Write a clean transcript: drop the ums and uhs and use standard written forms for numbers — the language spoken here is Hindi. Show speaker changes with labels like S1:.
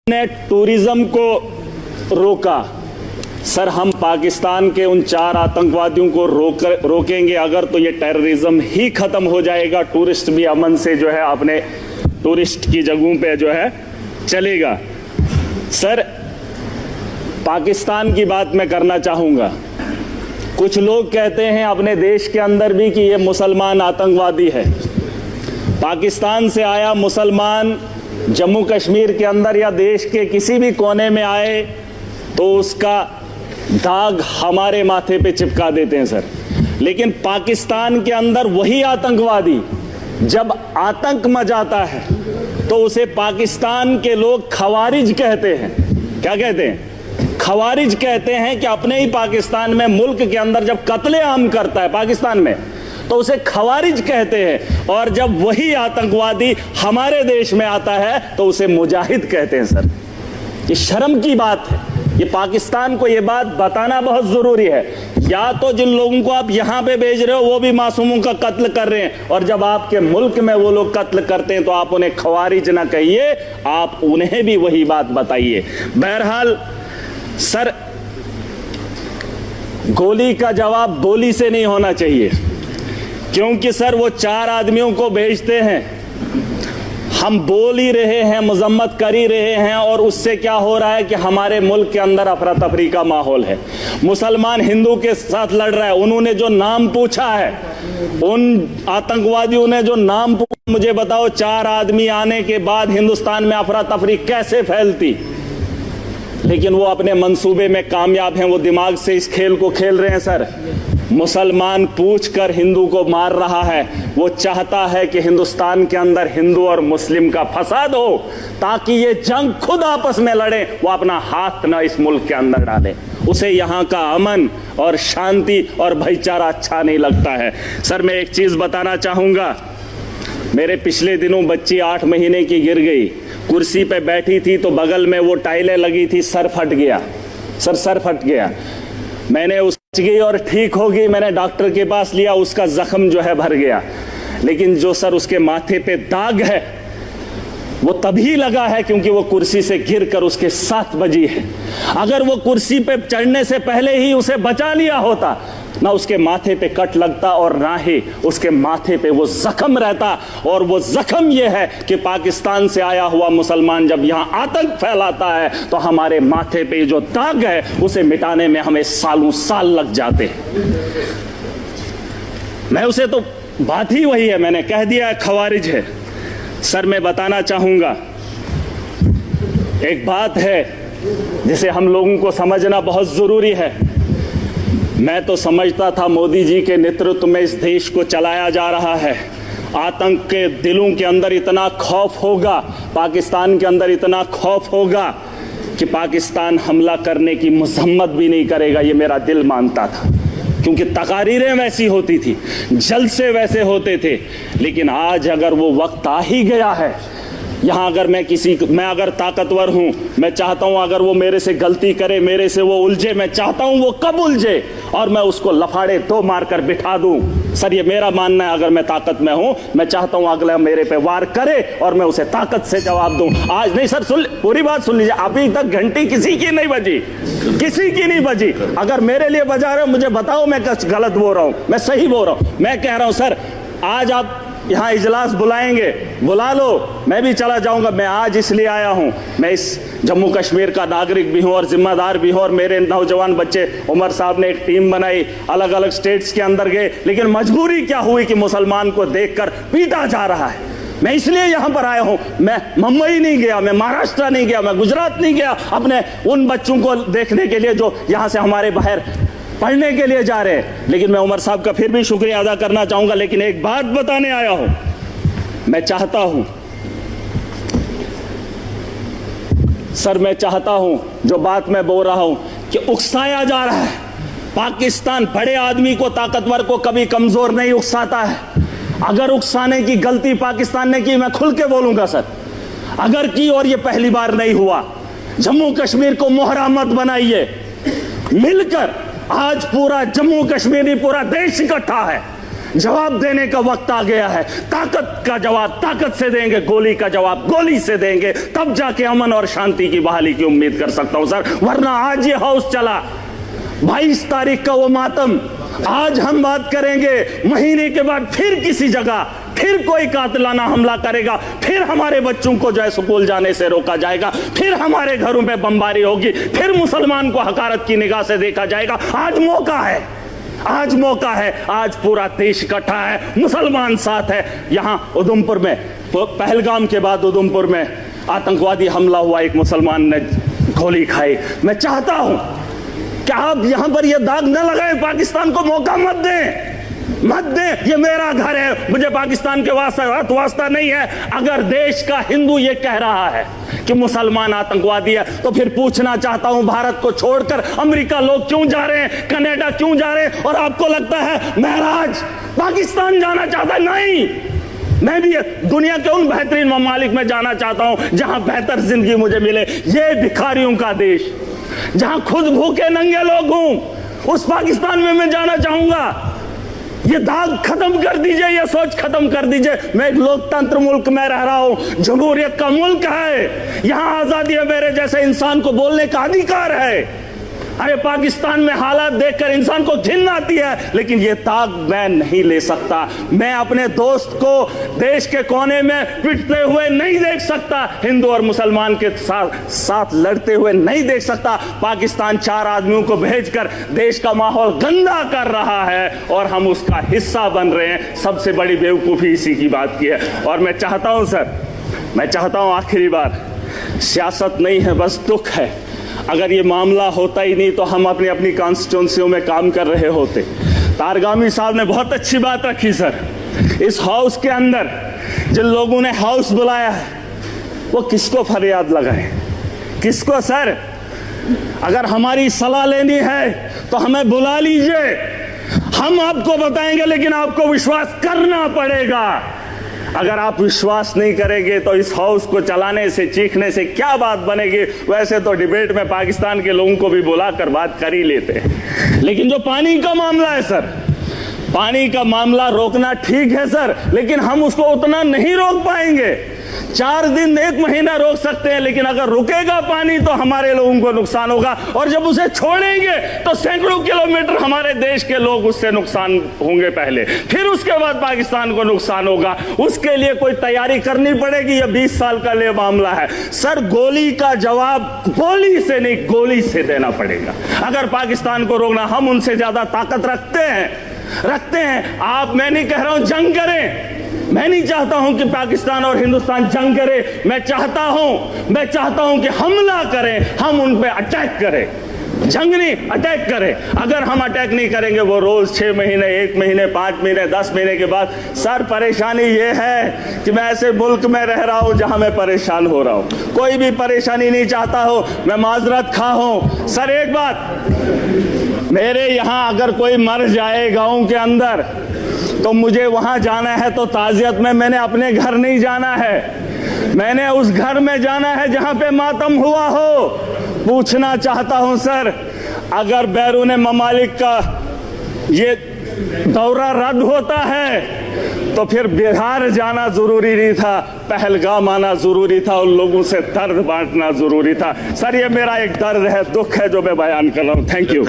S1: ने टूरिज्म को रोका। सर, हम पाकिस्तान के उन 4 आतंकवादियों को रोकेंगे अगर, तो ये टेररिज्म ही खत्म हो जाएगा। टूरिस्ट भी अमन से जो है अपने टूरिस्ट की जगहों पे जो है चलेगा। सर, पाकिस्तान की बात मैं करना चाहूँगा। कुछ लोग कहते हैं अपने देश के अंदर भी कि ये मुसलमान आतंकवादी है। पाकिस्तान से आया मुसलमान जम्मू कश्मीर के अंदर या देश के किसी भी कोने में आए तो उसका दाग हमारे माथे पे चिपका देते हैं सर। लेकिन पाकिस्तान के अंदर वही आतंकवादी जब आतंक मचाता है तो उसे पाकिस्तान के लोग खवारिज कहते हैं। क्या कहते हैं? खवारिज कहते हैं कि अपने ही पाकिस्तान में, मुल्क के अंदर जब कत्लेआम करता है पाकिस्तान में, तो उसे खवारिज कहते हैं। और जब वही आतंकवादी हमारे देश में आता है तो उसे मुजाहिद कहते हैं। सर, ये शर्म की बात है। ये पाकिस्तान को ये बात बताना बहुत जरूरी है। या तो जिन लोगों को आप यहां पे भेज रहे हो वो भी मासूमों का कत्ल कर रहे हैं, और जब आपके मुल्क में वो लोग कत्ल करते हैं तो आप उन्हें खवारिज ना कहिए, आप उन्हें भी वही बात बताइए। बहरहाल सर, गोली का जवाब गोली से नहीं होना चाहिए, क्योंकि सर वो 4 आदमियों को भेजते हैं, हम बोल ही रहे हैं, मजम्मत कर ही रहे हैं, और उससे क्या हो रहा है कि हमारे मुल्क के अंदर अफरा तफरी का माहौल है। मुसलमान हिंदू के साथ लड़ रहा है। उन्होंने जो नाम पूछा है, उन आतंकवादियों ने जो नाम पूछा, मुझे बताओ 4 आदमी आने के बाद हिंदुस्तान में अफरा तफरी कैसे फैलती? लेकिन वो अपने मंसूबे में कामयाब हैं। वो दिमाग से इस खेल को खेल रहे हैं सर। मुसलमान पूछकर हिंदू को मार रहा है। वो चाहता है कि हिंदुस्तान के अंदर हिंदू और मुस्लिम का फसाद हो, ताकि ये जंग खुद आपस में लड़े, वो अपना हाथ न इस मुल्क के अंदर डाले। उसे यहाँ का अमन और शांति और भाईचारा अच्छा नहीं लगता है। सर, मैं एक चीज बताना चाहूंगा। मेरे पिछले दिनों बच्ची 8 महीने की गिर गई, कुर्सी पे बैठी थी तो बगल में वो टाइलें लगी थी, सर फट गया। सर फट गया। मैंने उस गई और ठीक हो गई। मैंने डॉक्टर के पास लिया, उसका जख्म जो है भर गया। लेकिन जो सर उसके माथे पे दाग है वो तभी लगा है क्योंकि वो कुर्सी से गिरकर उसके 7 बजी है। अगर वो कुर्सी पे चढ़ने से पहले ही उसे बचा लिया होता, ना उसके माथे पे कट लगता और ना ही उसके माथे पे वो जख्म रहता। और वो जख्म ये है कि पाकिस्तान से आया हुआ मुसलमान जब यहां आतंक फैलाता है तो हमारे माथे पे जो दाग है उसे मिटाने में हमें सालों साल लग जाते हैं। मैं उसे तो बात ही वही है, मैंने कह दिया खवारिज है। सर, मैं बताना चाहूंगा, एक बात है जिसे हम लोगों को समझना बहुत जरूरी है। मैं तो समझता था मोदी जी के नेतृत्व में इस देश को चलाया जा रहा है। आतंक के दिलों के अंदर इतना खौफ होगा, पाकिस्तान के अंदर इतना खौफ होगा कि पाकिस्तान हमला करने की मजम्मत भी नहीं करेगा, ये मेरा दिल मानता था। क्योंकि तकारीरें वैसी होती थी, जलसे वैसे होते थे। लेकिन आज अगर वो वक्त आ ही गया है, यहाँ अगर मैं अगर ताकतवर हूँ, मैं चाहता हूँ अगर वो मेरे से गलती करे, मेरे से वो उलझे, मैं चाहता हूँ वो कब उलझे और मैं उसको लफाड़े 2 मारकर बिठा दूँ। सर, ये मेरा मानना है। अगर मैं ताकत में हूँ, मैं चाहता हूँ अगला मेरे पे वार करे और मैं उसे ताकत से जवाब दूँ। आज नहीं सर, पूरी बात सुन लीजिए। अभी तक घंटी किसी की नहीं बजी, किसी की नहीं बजी। अगर मेरे लिए बजा रहे हो मुझे बताओ मैं कुछ गलत बोल रहा हूँ, मैं सही बोल रहा हूँ। मैं कह रहा हूँ सर, आज आप यहाँ इजलास बुलाएंगे, बुला लो, मैं भी चला जाऊंगा। मैं आज इसलिए आया हूँ, मैं इस जम्मू कश्मीर का नागरिक भी हूँ और जिम्मेदार भी हूँ। और मेरे नौजवान बच्चे, उमर साहब ने एक टीम बनाई, अलग अलग स्टेट्स के अंदर गए। लेकिन मजबूरी क्या हुई कि मुसलमान को देखकर पीटा जा रहा है। मैं इसलिए यहाँ पर आया हूँ। मैं मुंबई नहीं गया, मैं महाराष्ट्र नहीं गया, मैं गुजरात नहीं गया अपने उन बच्चों को देखने के लिए जो यहाँ से हमारे बाहर पढ़ने के लिए जा रहे हैं। लेकिन मैं उमर साहब का फिर भी शुक्रिया अदा करना चाहूंगा। लेकिन एक बात बताने आया हूं, मैं चाहता हूं सर, मैं चाहता हूं जो बात मैं बोल रहा हूं कि उकसाया जा रहा है। पाकिस्तान बड़े आदमी को, ताकतवर को कभी कमजोर नहीं उकसाता है। अगर उकसाने की गलती पाकिस्तान ने की, मैं खुल के बोलूंगा सर, अगर की, और ये पहली बार नहीं हुआ। जम्मू कश्मीर को मोहरा मत बनाइए। मिलकर आज पूरा जम्मू कश्मीर, पूरा देश इकट्ठा है। जवाब देने का वक्त आ गया है। ताकत का जवाब ताकत से देंगे, गोली का जवाब गोली से देंगे, तब जाके अमन और शांति की बहाली की उम्मीद कर सकता हूं सर। वरना आज ये हाउस चला, 22 तारीख का वो मातम, आज हम बात करेंगे, महीने के बाद फिर किसी जगह फिर कोई कातिलाना हमला करेगा, फिर हमारे बच्चों को जो है स्कूल जाने से रोका जाएगा, फिर हमारे घरों में बमबारी होगी, फिर मुसलमान को हकारत की निगाह से देखा जाएगा। आज मौका है, आज मौका है, आज पूरा देश इकट्ठा है, मुसलमान साथ है। यहां उधमपुर में, पहलगाम के बाद उधमपुर में आतंकवादी हमला हुआ, एक मुसलमान ने गोली खाई। मैं चाहता हूं कि आप यहां पर यह दाग न लगाएं, पाकिस्तान को मौका मत दें, मत दें। ये मेरा घर है, मुझे पाकिस्तान के वास्ता नहीं है। अगर देश का हिंदू ये कह रहा है कि मुसलमान आतंकवादी है, तो फिर पूछना चाहता हूं, भारत को छोड़कर अमेरिका लोग क्यों जा रहे हैं, कनाडा क्यों जा रहे हैं? और आपको लगता है महराज पाकिस्तान जाना चाहता है? नहीं, मैं भी दुनिया के उन बेहतरीन ममालिक में जाना चाहता हूं जहां बेहतर जिंदगी मुझे मिले। ये भिखारियों का देश, जहां खुद भूखे नंगे लोग हूं, उस पाकिस्तान में मैं जाना चाहूंगा। ये दाग खत्म कर दीजिए, ये सोच खत्म कर दीजिए। मैं एक लोकतंत्र मुल्क में रह रहा हूं, जमहूरियत का मुल्क है, यहां आजादी है, मेरे जैसे इंसान को बोलने का अधिकार है। अरे पाकिस्तान में हालात देखकर इंसान को घिन आती है, लेकिन ये दाग मैं नहीं ले सकता। मैं अपने दोस्त को देश के कोने में पिटते हुए नहीं देख सकता, हिंदू और मुसलमान के साथ लड़ते हुए नहीं देख सकता। पाकिस्तान 4 आदमियों को भेजकर देश का माहौल गंदा कर रहा है और हम उसका हिस्सा बन रहे हैं। सबसे बड़ी बेवकूफ़ी इसी की बात की है। और मैं चाहता हूं सर, मैं चाहता हूं आखिरी बार, सियासत नहीं है, बस दुख है। अगर ये मामला होता ही नहीं तो हम अपनी अपनी कॉन्स्टिट्यूंसियों में काम कर रहे होते। तारगामी साहब ने बहुत अच्छी बात रखी सर। इस हाउस के अंदर जिन लोगों ने हाउस बुलाया है, वो किसको फरियाद लगाए, किसको? सर अगर हमारी सलाह लेनी है तो हमें बुला लीजिए, हम आपको बताएंगे, लेकिन आपको विश्वास करना पड़ेगा। अगर आप विश्वास नहीं करेंगे तो इस हाउस को चलाने से, चीखने से क्या बात बनेगी? वैसे तो डिबेट में पाकिस्तान के लोगों को भी बुलाकर बात कर ही लेते हैं, लेकिन जो पानी का मामला है सर, पानी का मामला रोकना ठीक है सर, लेकिन हम उसको उतना नहीं रोक पाएंगे। 4 दिन 1 महीना रोक सकते हैं, लेकिन अगर रुकेगा पानी तो हमारे लोगों को नुकसान होगा, और जब उसे छोड़ेंगे तो सैकड़ों किलोमीटर हमारे देश के लोग उससे नुकसान होंगे पहले, फिर उसके बाद पाकिस्तान को नुकसान होगा। उसके लिए कोई तैयारी करनी पड़ेगी। यह 20 साल का लिए मामला है सर। गोली का जवाब गोली से नहीं, गोली से देना पड़ेगा। अगर पाकिस्तान को रोकना, हम उनसे ज्यादा ताकत रखते हैं। आप, मैं नहीं कह रहा हूं जंग करें, मैं नहीं चाहता हूं कि पाकिस्तान और हिंदुस्तान जंग करे। मैं चाहता हूं कि हमला करें, हम उन पे अटैक करें, जंग नहीं, अटैक करें। अगर हम अटैक नहीं करेंगे, वो रोज 6 महीने, 1 महीने, 5 महीने, 10 महीने के बाद, सर परेशानी ये है कि मैं ऐसे मुल्क में रह रहा हूं जहां मैं परेशान हो रहा हूं। कोई भी परेशानी नहीं चाहता हो, मैं माजरत खा हूं। सर एक बात, मेरे यहां अगर कोई मर जाए गांव के अंदर तो मुझे वहां जाना है तो ताजियत में मैंने अपने घर नहीं जाना है, मैंने उस घर में जाना है जहां पे मातम हुआ हो। पूछना चाहता हूं सर, अगर बैरून ममालिक का ये दौरा रद्द होता है तो फिर बिहार जाना जरूरी नहीं था, पहलगाम आना जरूरी था, उन लोगों से दर्द बांटना जरूरी था। सर ये मेरा एक दर्द है, दुख है जो मैं बयान कर रहा हूं। Thank you.